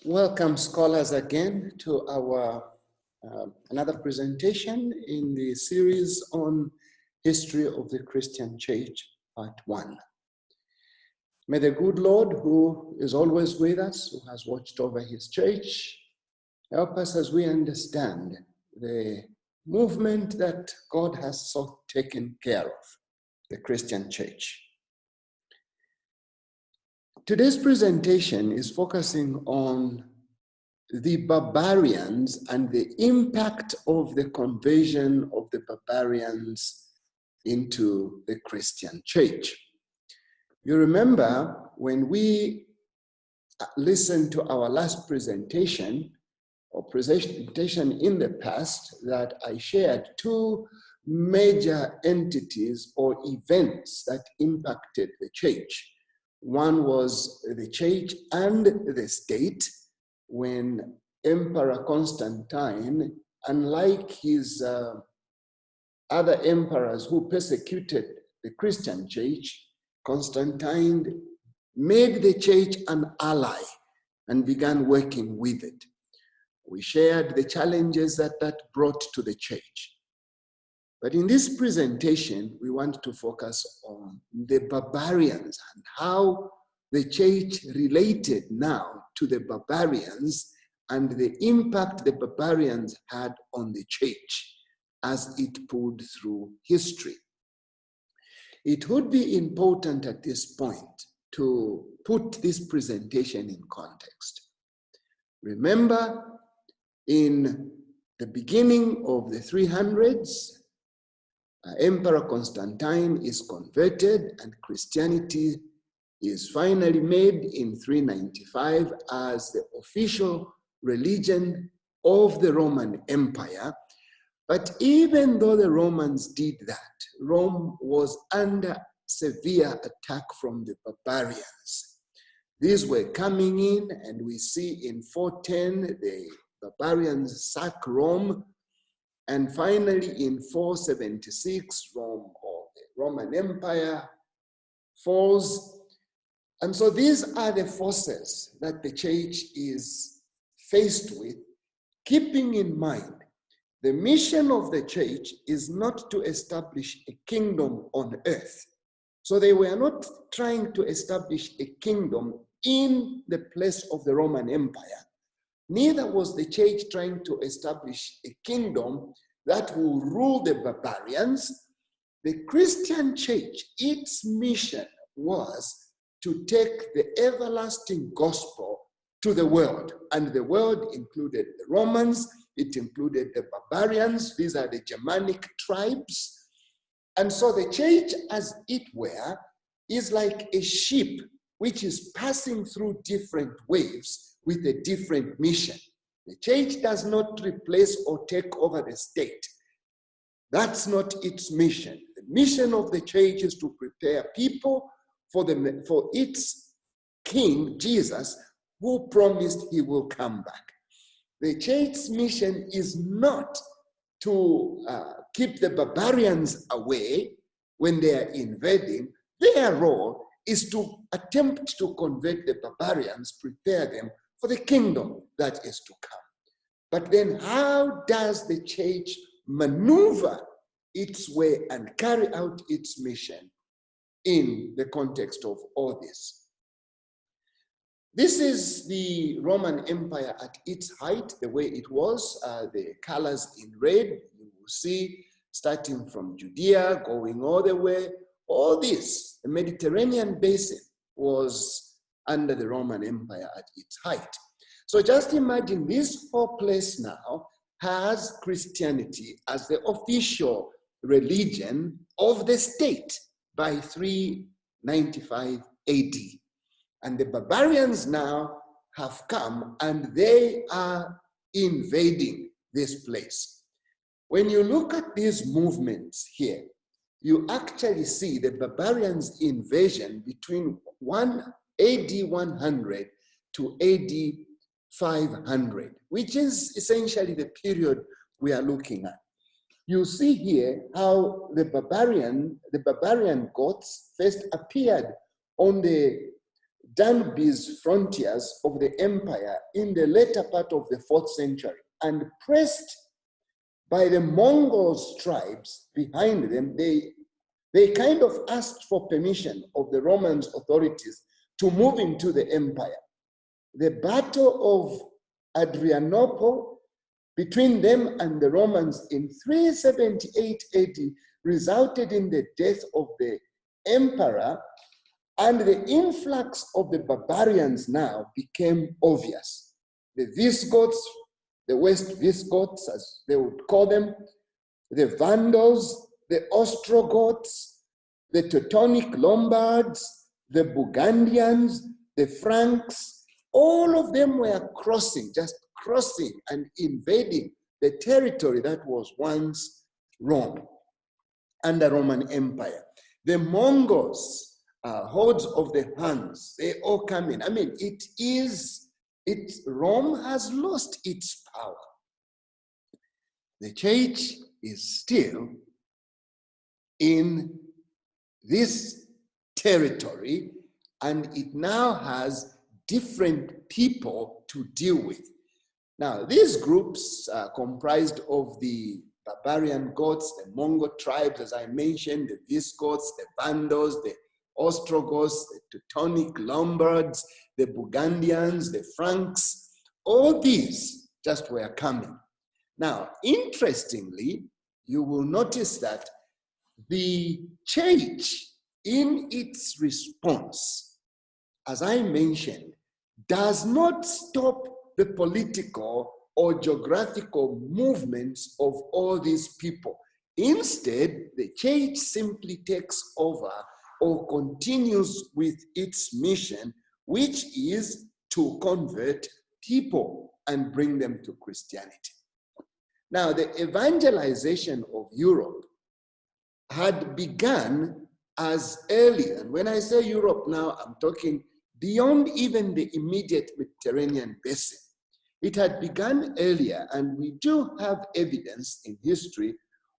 Welcome, scholars, again to our another presentation in the series on history of the Christian Church, part 1. May the good Lord, who is always with us, who has watched over his church, help us as we understand the movement that God has so taken care of, the Christian Church. Today's presentation is focusing on the barbarians and the impact of the conversion of the barbarians into the Christian church. You remember when we listened to our last presentation in the past that I shared two major entities or events that impacted the church. One was the church and the state, when Emperor Constantine, unlike his other emperors who persecuted the Christian church, Constantine made the church an ally and began working with it. We shared the challenges that brought to the church. But in this presentation, we want to focus on the barbarians and how the church related now to the barbarians and the impact the barbarians had on the church as it pulled through history. It would be important at this point to put this presentation in context. Remember, in the beginning of the 300s, Emperor Constantine is converted and Christianity is finally made in 395 as the official religion of the Roman Empire. But even though the Romans did that, Rome was under severe attack from the barbarians. These were coming in, and we see in 410 the barbarians sack Rome. And finally, in 476, Rome, or the Roman Empire, falls. And so these are the forces that the church is faced with, keeping in mind the mission of the church is not to establish a kingdom on earth. So they were not trying to establish a kingdom in the place of the Roman Empire. Neither was the church trying to establish a kingdom that will rule the barbarians. The Christian church, its mission was to take the everlasting gospel to the world. And the world included the Romans, it included the barbarians, these are the Germanic tribes. And so the church, as it were, is like a ship which is passing through different waves with a different mission. The church does not replace or take over the state. That's not its mission. The mission of the church is to prepare people for its King, Jesus, who promised he will come back. The church's mission is not to keep the barbarians away when they are invading. Their role is to attempt to convert the barbarians, prepare them for the kingdom that is to come. But then how does the church maneuver its way and carry out its mission in the context of all this? This is the Roman Empire at its height, the way it was, the colors in red. You will see starting from Judea, going all the way, all this, the Mediterranean basin was under the Roman Empire at its height. So just imagine this whole place now has Christianity as the official religion of the state by 395 AD. And the barbarians now have come and they are invading this place. When you look at these movements here, you actually see the barbarians' invasion between AD 100 to AD 500, which is essentially the period we are looking at. You see here how the barbarian Goths first appeared on the Danby's frontiers of the empire in the later part of the 4th century, and pressed by the Mongols tribes behind them, they kind of asked for permission of the Roman authorities to move into the empire. The Battle of Adrianople between them and the Romans in 378 AD resulted in the death of the emperor, and the influx of the barbarians now became obvious. The Visigoths, the West Visigoths, as they would call them, the Vandals, the Ostrogoths, the Teutonic Lombards, the Burgundians, the Franks, all of them were just crossing and invading the territory that was once Rome, under Roman Empire. The Mongols, hordes of the Huns, they all come in. I mean, Rome has lost its power. The church is still in this territory, and it now has different people to deal with. Now, these groups are comprised of the Barbarian Goths, the Mongol tribes, as I mentioned, the Visigoths, the Vandals, the Ostrogoths, the Teutonic Lombards, the Burgundians, the Franks. All these just were coming. Now, interestingly, you will notice that the church, in its response, as I mentioned, does not stop the political or geographical movements of all these people. Instead, the church simply takes over or continues with its mission, which is to convert people and bring them to Christianity. Now, the evangelization of Europe had begun as early, and when I say Europe now, I'm talking beyond even the immediate Mediterranean basin. It had begun earlier, and we do have evidence in history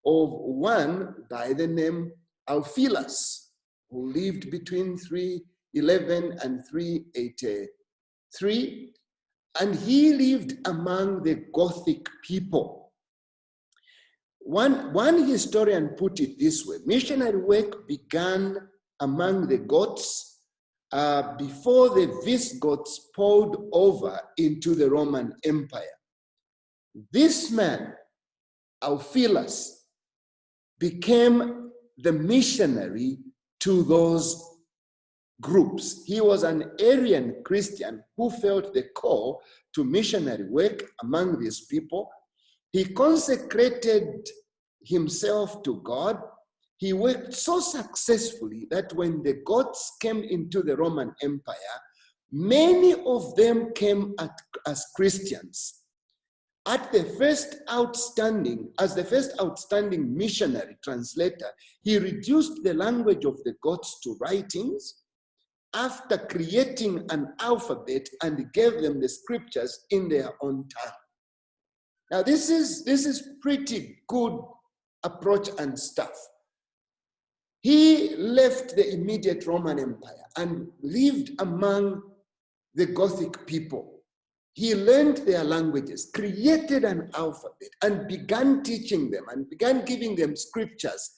of one by the name Ulfilas, who lived between 311 and 383, and he lived among the Gothic people. One historian put it this way: missionary work began among the Goths before the Visigoths poured over into the Roman Empire. This man, Ulfilas, became the missionary to those groups. He was an Arian Christian who felt the call to missionary work among these people. He consecrated himself to God. He worked so successfully that when the Goths came into the Roman Empire, many of them came as Christians. As the first outstanding missionary translator, he reduced the language of the Goths to writings after creating an alphabet and gave them the scriptures in their own tongue. Now, this is pretty good approach and stuff. He left the immediate Roman Empire and lived among the Gothic people. He learned their languages, created an alphabet, and began teaching them and began giving them scriptures,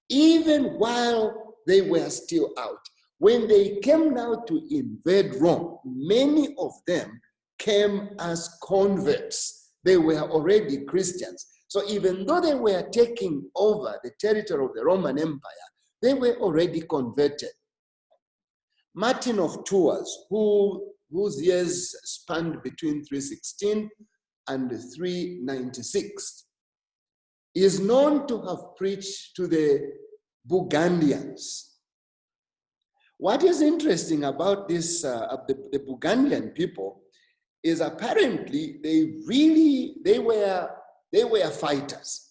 even while they were still out. When they came now to invade Rome, many of them came as converts. They were already Christians. So even though they were taking over the territory of the Roman Empire, they were already converted. Martin of Tours, whose years spanned between 316 and 396, is known to have preached to the Burgundians. What is interesting about this, the Burgundian people, is apparently they were fighters,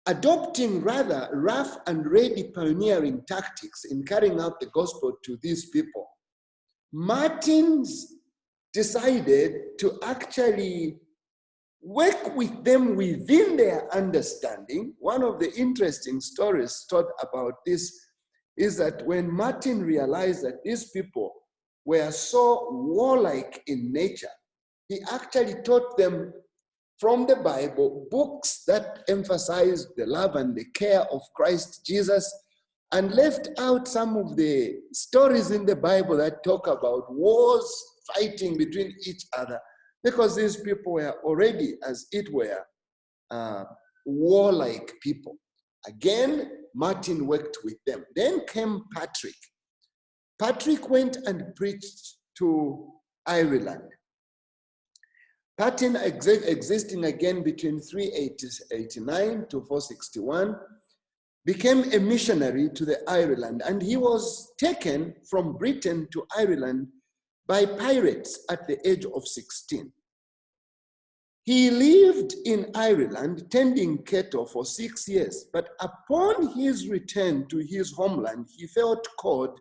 adopting rather rough and ready pioneering tactics in carrying out the gospel to these people. Martins decided to actually work with them within their understanding. One of the interesting stories told about this is that when Martin realized that these people were so warlike in nature, he actually taught them from the Bible books that emphasized the love and the care of Christ Jesus, and left out some of the stories in the Bible that talk about wars, fighting between each other, because these people were already, as it were, warlike people. Again, Martin worked with them. Then came Patrick. Patrick went and preached to Ireland. Patrick existing again between 389 to 461, became a missionary to the Ireland, and he was taken from Britain to Ireland by pirates at the age of 16. He lived in Ireland tending cattle for 6 years, but upon his return to his homeland, he felt called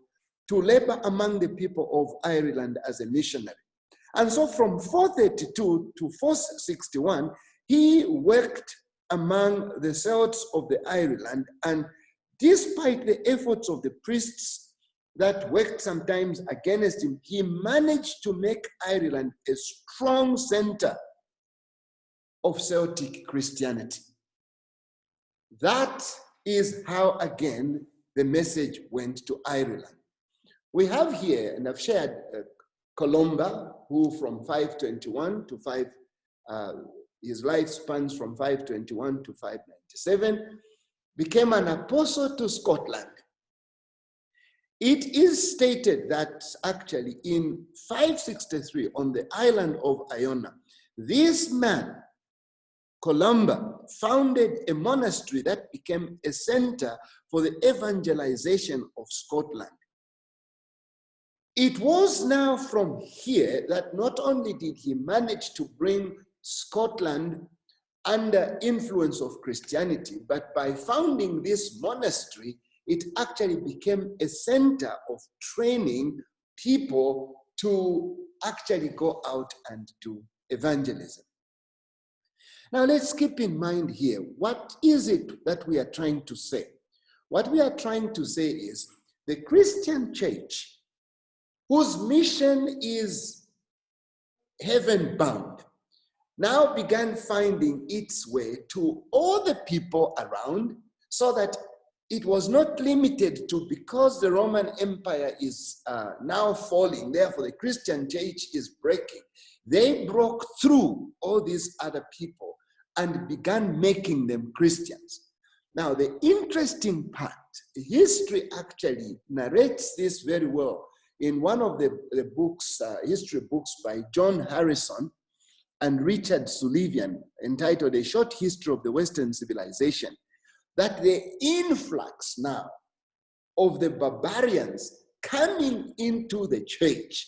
to labor among the people of Ireland as a missionary. And so from 432 to 461, he worked among the Celts of the Ireland, and despite the efforts of the priests that worked sometimes against him, he managed to make Ireland a strong center of Celtic Christianity. That is how, again, the message went to Ireland. We have here, and I've shared Columba, who from 521 to his life spans from 521 to 597, became an apostle to Scotland. It is stated that actually in 563 on the island of Iona, this man, Columba, founded a monastery that became a center for the evangelization of Scotland. It was now from here that not only did he manage to bring Scotland under influence of Christianity, but by founding this monastery, it actually became a center of training people to actually go out and do evangelism. Now let's keep in mind here, what is it that we are trying to say? What we are trying to say is the Christian church, whose mission is heaven-bound, now began finding its way to all the people around, so that it was not limited to because the Roman Empire is now falling, therefore the Christian church is breaking. They broke through all these other people and began making them Christians. Now, the interesting part, history actually narrates this very well in one of the books, history books by John Harrison and Richard Sullivan, entitled A Short History of the Western Civilization, that the influx now of the barbarians coming into the church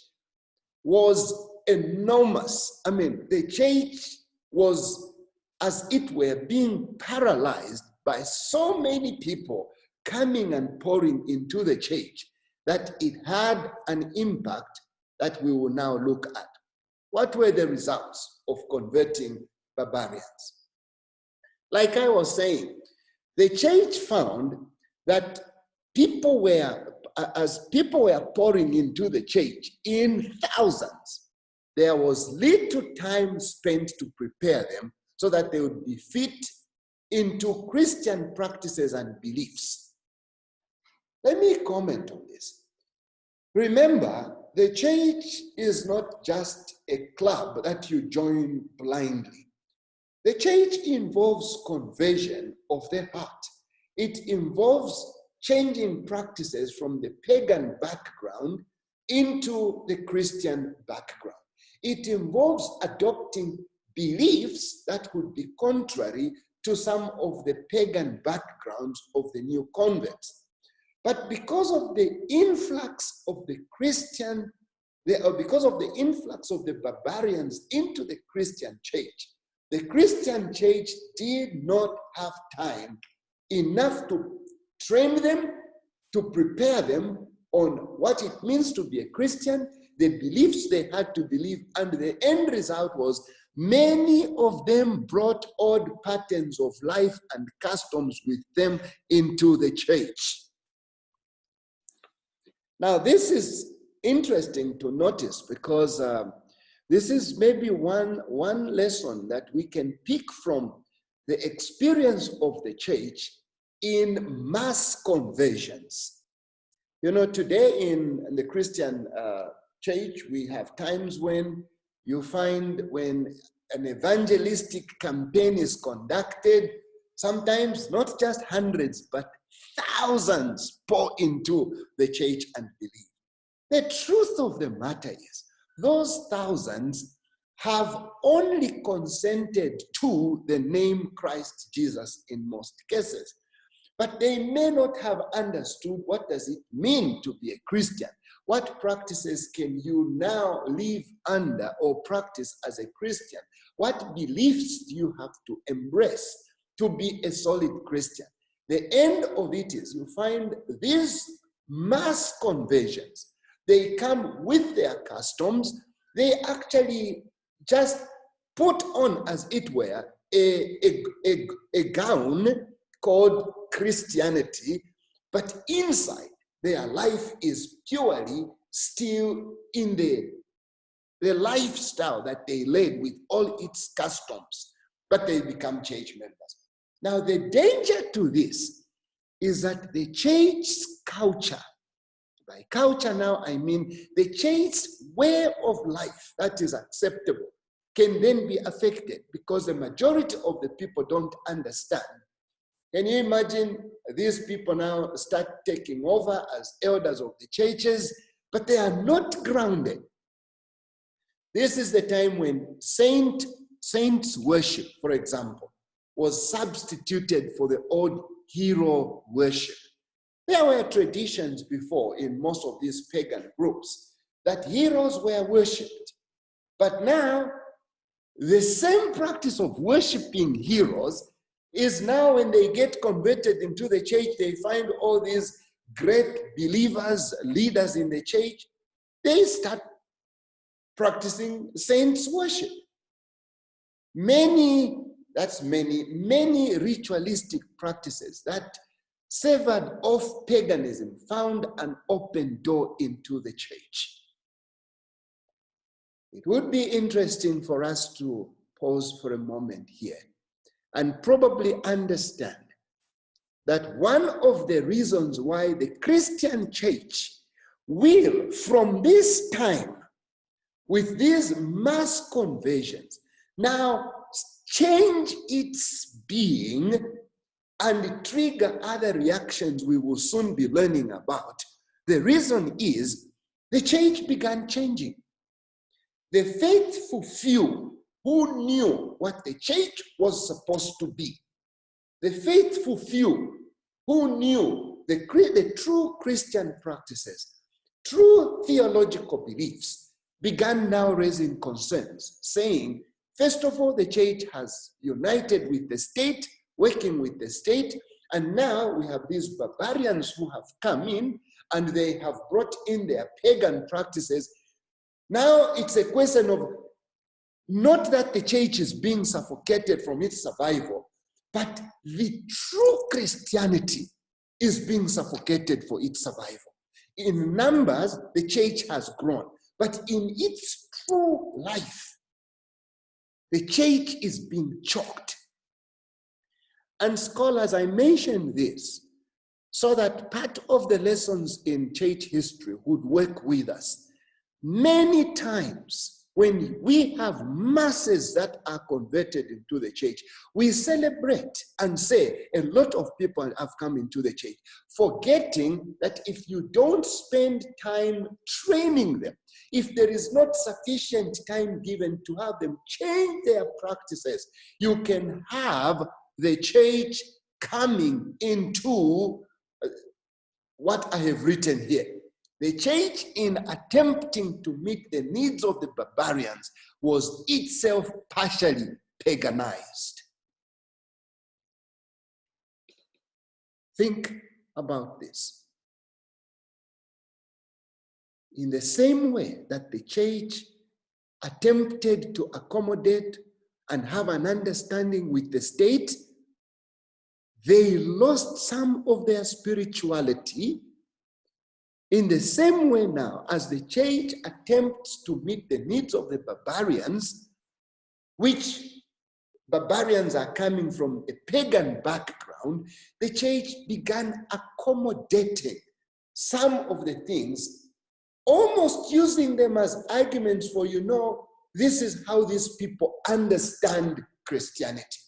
was enormous. I mean, the church was, as it were, being paralyzed by so many people coming and pouring into the church that it had an impact that we will now look at. What were the results of converting barbarians? Like I was saying, the church found that as people were pouring into the church in thousands, there was little time spent to prepare them so that they would be fit into Christian practices and beliefs. Let me comment on this. Remember, the church is not just a club that you join blindly. The church involves conversion of the heart. It involves changing practices from the pagan background into the Christian background. It involves adopting beliefs that would be contrary to some of the pagan backgrounds of the new converts. But because of the influx of the because of the influx of the barbarians into the Christian church did not have time enough to train them, to prepare them on what it means to be a Christian, the beliefs they had to believe, and the end result was many of them brought odd patterns of life and customs with them into the church. Now, this is interesting to notice because this is maybe one lesson that we can pick from the experience of the church in mass conversions. You know, today in the Christian church, we have times when you find when an evangelistic campaign is conducted, sometimes not just hundreds, but thousands pour into the church and believe. The truth of the matter is, those thousands have only consented to the name Christ Jesus in most cases. But they may not have understood what does it mean to be a Christian. What practices can you now live under or practice as a Christian? What beliefs do you have to embrace to be a solid Christian? The end of it is you find these mass conversions. They come with their customs. They actually just put on, as it were, a gown called Christianity, but inside their life is purely still in the lifestyle that they led with all its customs, but they become church members. Now, the danger to this is that the church's culture, by culture now I mean the church's way of life that is acceptable, can then be affected because the majority of the people don't understand. Can you imagine these people now start taking over as elders of the churches, but they are not grounded? This is the time when saints worship, for example, was substituted for the old hero worship. There were traditions before in most of these pagan groups that heroes were worshipped. But now, the same practice of worshiping heroes is now when they get converted into the church, they find all these great believers, leaders in the church, they start practicing saints worship. Many ritualistic practices that severed off paganism found an open door into the church. It would be interesting for us to pause for a moment here and probably understand that one of the reasons why the Christian church will, from this time, with these mass conversions, now change its being and trigger other reactions we will soon be learning about. The reason is the church began changing. The faithful few who knew what the church was supposed to be, the faithful few who knew the true Christian practices, true theological beliefs, began now raising concerns, saying, first of all, the church has united with the state, working with the state, and now we have these barbarians who have come in and they have brought in their pagan practices. Now it's a question of not that the church is being suffocated from its survival, but the true Christianity is being suffocated for its survival. In numbers, the church has grown, but in its true life, the church is being choked. And scholars, I mentioned this so that part of the lessons in church history would work with us. Many times, when we have masses that are converted into the church, we celebrate and say a lot of people have come into the church, forgetting that if you don't spend time training them, if there is not sufficient time given to have them change their practices, you can have the church coming into what I have written here. The church, in attempting to meet the needs of the barbarians, was itself partially paganized. Think about this. In the same way that the church attempted to accommodate and have an understanding with the state, they lost some of their spirituality In the same way now, as the church attempts to meet the needs of the barbarians, which barbarians are coming from a pagan background, the church began accommodating some of the things, almost using them as arguments for, this is how these people understand Christianity.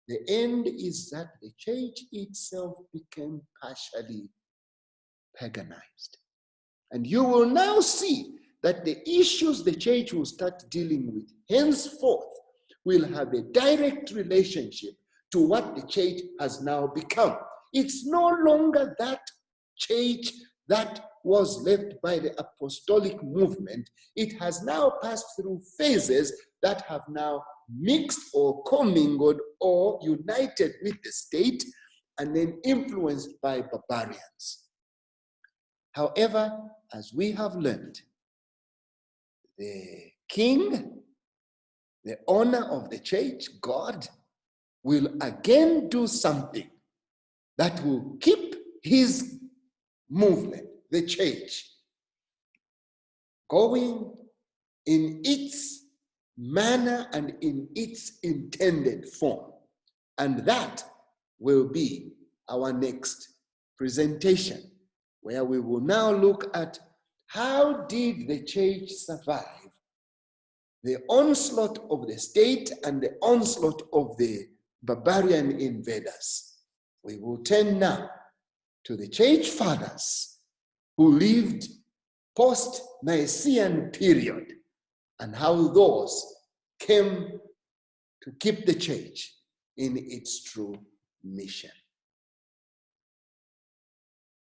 The end is that the church itself became partially paganized. And you will now see that the issues the church will start dealing with henceforth will have a direct relationship to what the church has now become. It's no longer that church that was left by the apostolic movement. It has now passed through phases that have now mixed or commingled or united with the state and then influenced by barbarians. However, as we have learned, the king, the owner of the church, God, will again do something that will keep his movement, the church, going in its manner and in its intended form. And that will be our next presentation, where we will now look at how did the church survive the onslaught of the state and the onslaught of the barbarian invaders. We will turn now to the church fathers who lived post-Nicene period and how those came to keep the church in its true mission.